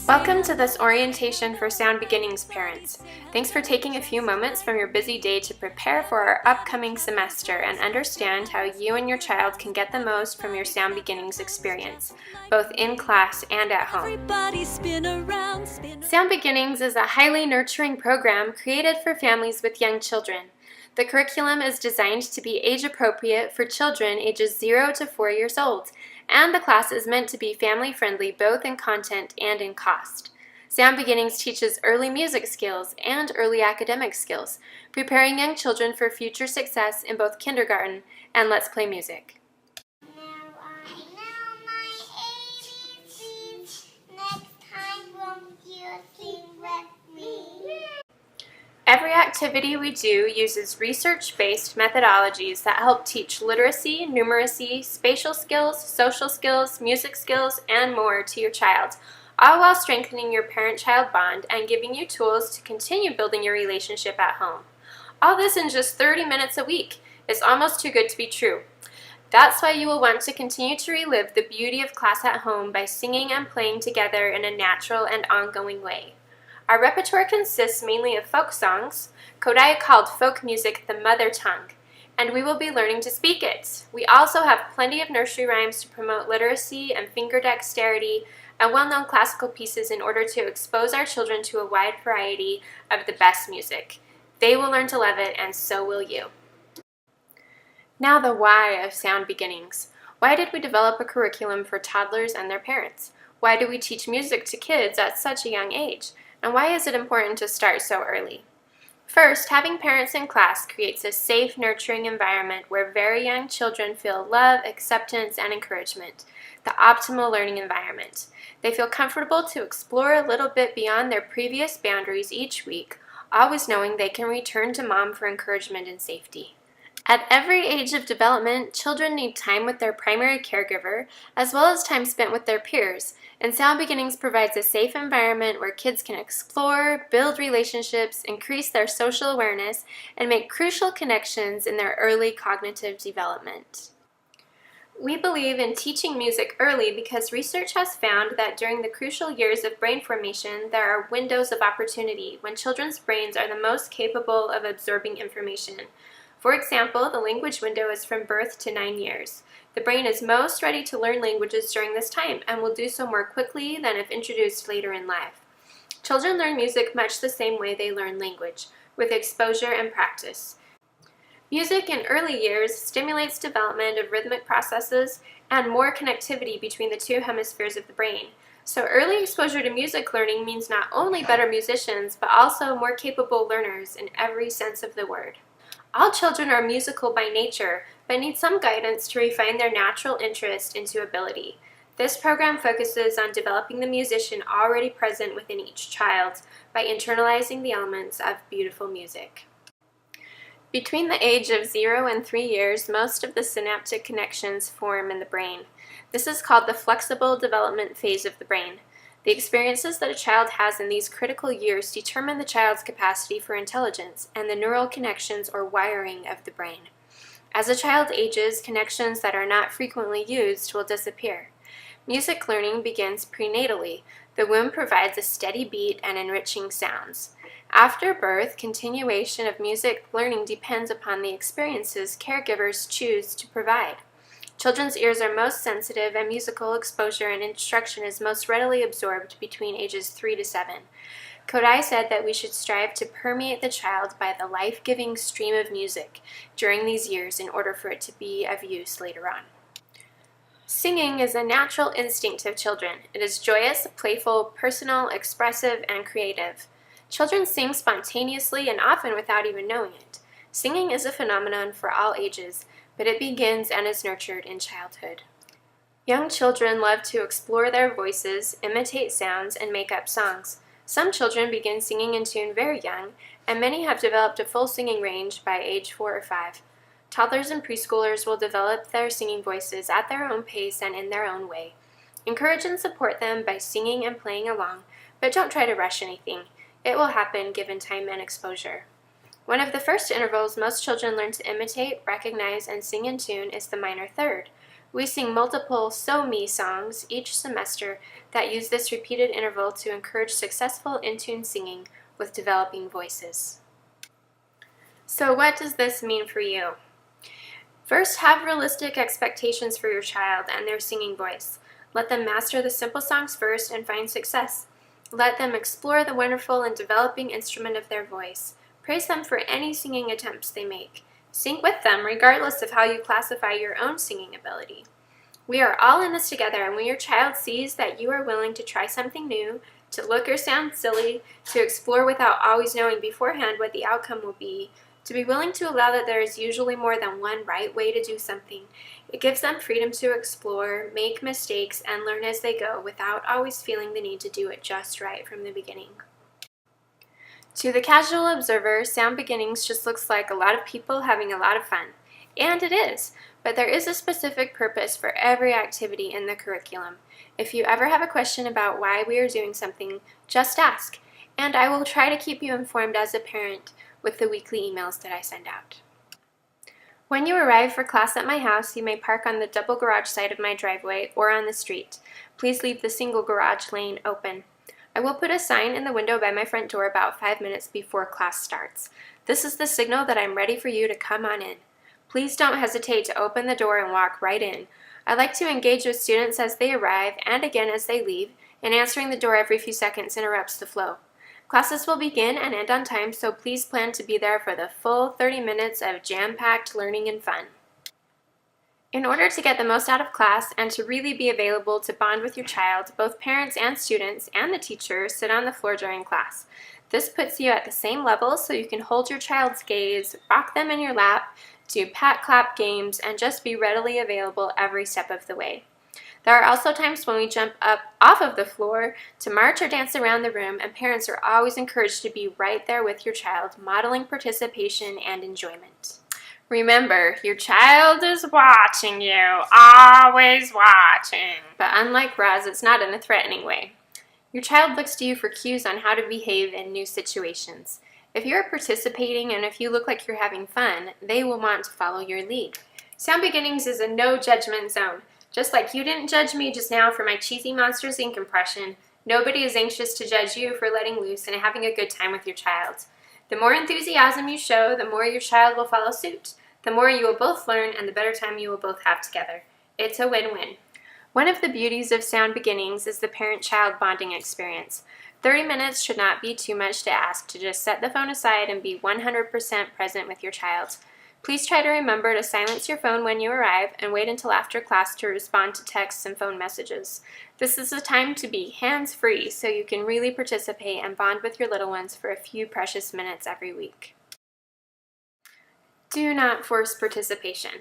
Welcome to this orientation for Sound Beginnings parents. Thanks for taking a few moments from your busy day to prepare for our upcoming semester and understand how you and your child can get the most from your Sound Beginnings experience, both in class and at home. Sound Beginnings is a highly nurturing program created for families with young children. The curriculum is designed to be age-appropriate for children ages 0 to 4 years old, and the class is meant to be family-friendly both in content and in cost. Sound Beginnings teaches early music skills and early academic skills, preparing young children for future success in both kindergarten and Let's Play Music. Every activity we do uses research-based methodologies that help teach literacy, numeracy, spatial skills, social skills, music skills, and more to your child, all while strengthening your parent-child bond and giving you tools to continue building your relationship at home. All this in just 30 minutes a week. It's almost too good to be true. That's why you will want to continue to relive the beauty of class at home by singing and playing together in a natural and ongoing way. Our repertoire consists mainly of folk songs. Kodai called folk music the mother tongue, and we will be learning to speak it. We also have plenty of nursery rhymes to promote literacy and finger dexterity and well-known classical pieces in order to expose our children to a wide variety of the best music. They will learn to love it, and so will you. Now the why of Sound Beginnings. Why did we develop a curriculum for toddlers and their parents? Why do we teach music to kids at such a young age? And why is it important to start so early? First, having parents in class creates a safe, nurturing environment where very young children feel love, acceptance, and encouragement, the optimal learning environment. They feel comfortable to explore a little bit beyond their previous boundaries each week, always knowing they can return to mom for encouragement and safety. At every age of development, children need time with their primary caregiver, as well as time spent with their peers, and Sound Beginnings provides a safe environment where kids can explore, build relationships, increase their social awareness, and make crucial connections in their early cognitive development. We believe in teaching music early because research has found that during the crucial years of brain formation, there are windows of opportunity when children's brains are the most capable of absorbing information. For example, the language window is from birth to 9 years. The brain is most ready to learn languages during this time and will do so more quickly than if introduced later in life. Children learn music much the same way they learn language, with exposure and practice. Music in early years stimulates development of rhythmic processes and more connectivity between the two hemispheres of the brain. So early exposure to music learning means not only better musicians, but also more capable learners in every sense of the word. All children are musical by nature, but need some guidance to refine their natural interest into ability. This program focuses on developing the musician already present within each child by internalizing the elements of beautiful music. Between the age of 0 and 3 years, most of the synaptic connections form in the brain. This is called the flexible development phase of the brain. The experiences that a child has in these critical years determine the child's capacity for intelligence and the neural connections or wiring of the brain. As a child ages, connections that are not frequently used will disappear. Music learning begins prenatally. The womb provides a steady beat and enriching sounds. After birth, continuation of music learning depends upon the experiences caregivers choose to provide. Children's ears are most sensitive, and musical exposure and instruction is most readily absorbed between ages 3 to 7. Kodai said that we should strive to permeate the child by the life-giving stream of music during these years in order for it to be of use later on. Singing is a natural instinct of children. It is joyous, playful, personal, expressive, and creative. Children sing spontaneously and often without even knowing it. Singing is a phenomenon for all ages, but it begins and is nurtured in childhood. Young children love to explore their voices, imitate sounds, and make up songs. Some children begin singing in tune very young, and many have developed a full singing range by age 4 or 5. Toddlers and preschoolers will develop their singing voices at their own pace and in their own way. Encourage and support them by singing and playing along, but don't try to rush anything. It will happen given time and exposure. One of the first intervals most children learn to imitate, recognize, and sing in tune is the minor third. We sing multiple So-Me songs each semester that use this repeated interval to encourage successful in-tune singing with developing voices. So what does this mean for you? First, have realistic expectations for your child and their singing voice. Let them master the simple songs first and find success. Let them explore the wonderful and developing instrument of their voice. Praise them for any singing attempts they make. Sing with them regardless of how you classify your own singing ability. We are all in this together, and when your child sees that you are willing to try something new, to look or sound silly, to explore without always knowing beforehand what the outcome will be, to be willing to allow that there is usually more than one right way to do something, it gives them freedom to explore, make mistakes, and learn as they go without always feeling the need to do it just right from the beginning. To the casual observer, Sound Beginnings just looks like a lot of people having a lot of fun. And it is, but there is a specific purpose for every activity in the curriculum. If you ever have a question about why we are doing something, just ask, and I will try to keep you informed as a parent with the weekly emails that I send out. When you arrive for class at my house, you may park on the double garage side of my driveway or on the street. Please leave the single garage lane open. I will put a sign in the window by my front door about 5 minutes before class starts. This is the signal that I'm ready for you to come on in. Please don't hesitate to open the door and walk right in. I like to engage with students as they arrive and again as they leave, and answering the door every few seconds interrupts the flow. Classes will begin and end on time, so please plan to be there for the full 30 minutes of jam-packed learning and fun. In order to get the most out of class and to really be available to bond with your child, both parents and students and the teacher sit on the floor during class. This puts you at the same level so you can hold your child's gaze, rock them in your lap, do pat-clap games, and just be readily available every step of the way. There are also times when we jump up off of the floor to march or dance around the room, and parents are always encouraged to be right there with your child, modeling participation and enjoyment. Remember, your child is watching you, always watching. But unlike Roz, it's not in a threatening way. Your child looks to you for cues on how to behave in new situations. If you're participating and if you look like you're having fun, they will want to follow your lead. Sound Beginnings is a no judgment zone. Just like you didn't judge me just now for my cheesy Monsters, Inc. impression, nobody is anxious to judge you for letting loose and having a good time with your child. The more enthusiasm you show, the more your child will follow suit. The more you will both learn and the better time you will both have together. It's a win-win. One of the beauties of Sound Beginnings is the parent-child bonding experience. 30 minutes should not be too much to ask to just set the phone aside and be 100% present with your child. Please try to remember to silence your phone when you arrive and wait until after class to respond to texts and phone messages. This is a time to be hands-free so you can really participate and bond with your little ones for a few precious minutes every week. Do not force participation.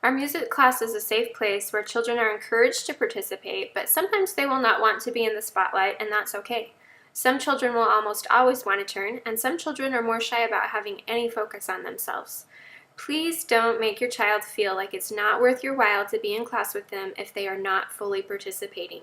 Our music class is a safe place where children are encouraged to participate, but sometimes they will not want to be in the spotlight, and that's okay. Some children will almost always want a turn, and some children are more shy about having any focus on themselves. Please don't make your child feel like it's not worth your while to be in class with them if they are not fully participating.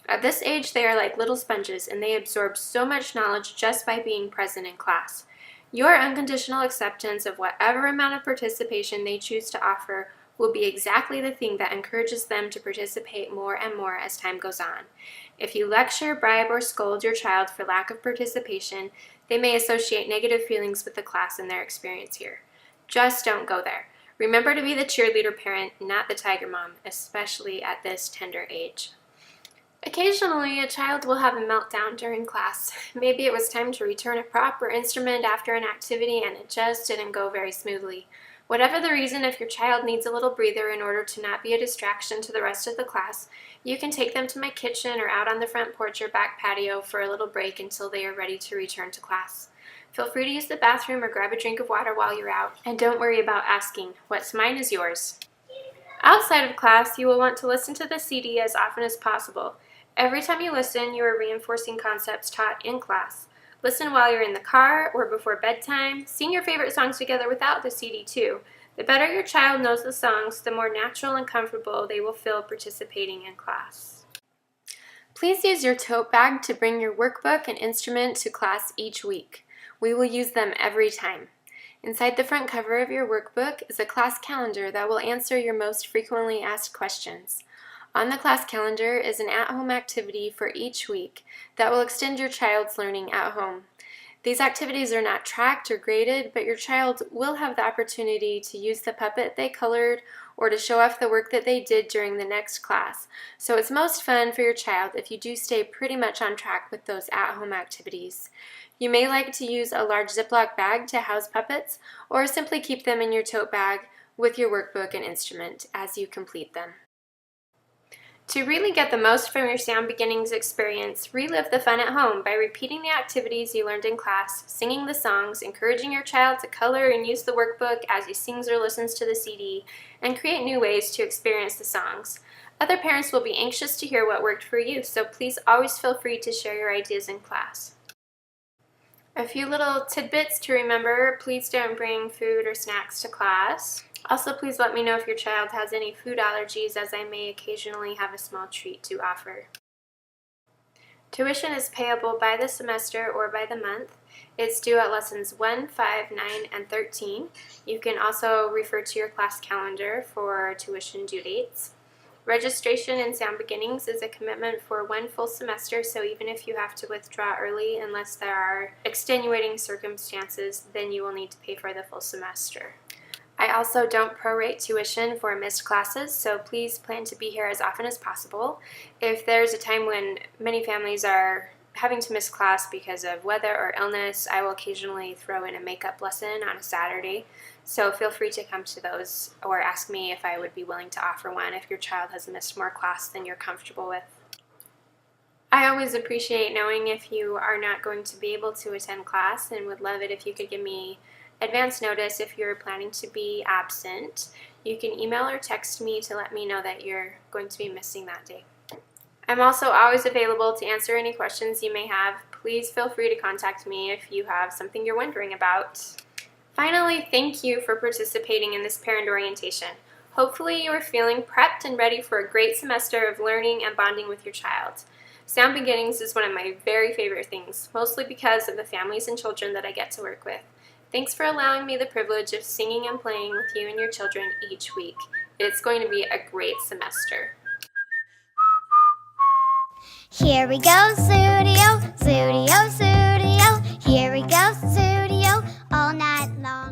At this age, they are like little sponges, and they absorb so much knowledge just by being present in class. Your unconditional acceptance of whatever amount of participation they choose to offer will be exactly the thing that encourages them to participate more and more as time goes on. If you lecture, bribe, or scold your child for lack of participation, they may associate negative feelings with the class and their experience here. Just don't go there. Remember to be the cheerleader parent, not the tiger mom, especially at this tender age. Occasionally, a child will have a meltdown during class. Maybe it was time to return a prop or instrument after an activity and it just didn't go very smoothly. Whatever the reason, if your child needs a little breather in order to not be a distraction to the rest of the class, you can take them to my kitchen or out on the front porch or back patio for a little break until they are ready to return to class. Feel free to use the bathroom or grab a drink of water while you're out, and don't worry about asking, what's mine is yours. Outside of class, you will want to listen to the CD as often as possible. Every time you listen, you are reinforcing concepts taught in class. Listen while you're in the car or before bedtime. Sing your favorite songs together without the CD too. The better your child knows the songs, the more natural and comfortable they will feel participating in class. Please use your tote bag to bring your workbook and instrument to class each week. We will use them every time. Inside the front cover of your workbook is a class calendar that will answer your most frequently asked questions. On the class calendar is an at-home activity for each week that will extend your child's learning at home. These activities are not tracked or graded, but your child will have the opportunity to use the puppet they colored or to show off the work that they did during the next class. So it's most fun for your child if you do stay pretty much on track with those at-home activities. You may like to use a large Ziploc bag to house puppets, or simply keep them in your tote bag with your workbook and instrument as you complete them. To really get the most from your Sound Beginnings experience, relive the fun at home by repeating the activities you learned in class, singing the songs, encouraging your child to color and use the workbook as he sings or listens to the CD, and create new ways to experience the songs. Other parents will be anxious to hear what worked for you, so please always feel free to share your ideas in class. A few little tidbits to remember: please don't bring food or snacks to class. Also, please let me know if your child has any food allergies, as I may occasionally have a small treat to offer. Tuition is payable by the semester or by the month. It's due at lessons 1, 5, 9, and 13. You can also refer to your class calendar for tuition due dates. Registration in Sound Beginnings is a commitment for 1 full semester, so even if you have to withdraw early, unless there are extenuating circumstances, then you will need to pay for the full semester. I also don't prorate tuition for missed classes, so please plan to be here as often as possible. If there's a time when many families are having to miss class because of weather or illness, I will occasionally throw in a makeup lesson on a Saturday, so feel free to come to those or ask me if I would be willing to offer one if your child has missed more class than you're comfortable with. I always appreciate knowing if you are not going to be able to attend class, and would love it if you could give me advance notice if you're planning to be absent. You can email or text me to let me know that you're going to be missing that day. I'm also always available to answer any questions you may have. Please feel free to contact me if you have something you're wondering about. Finally, thank you for participating in this parent orientation. Hopefully you are feeling prepped and ready for a great semester of learning and bonding with your child. Sound Beginnings is one of my very favorite things, mostly because of the families and children that I get to work with. Thanks for allowing me the privilege of singing and playing with you and your children each week. It's going to be a great semester. Here we go, Studio, Studio, Studio. Here we go, Studio, all night long.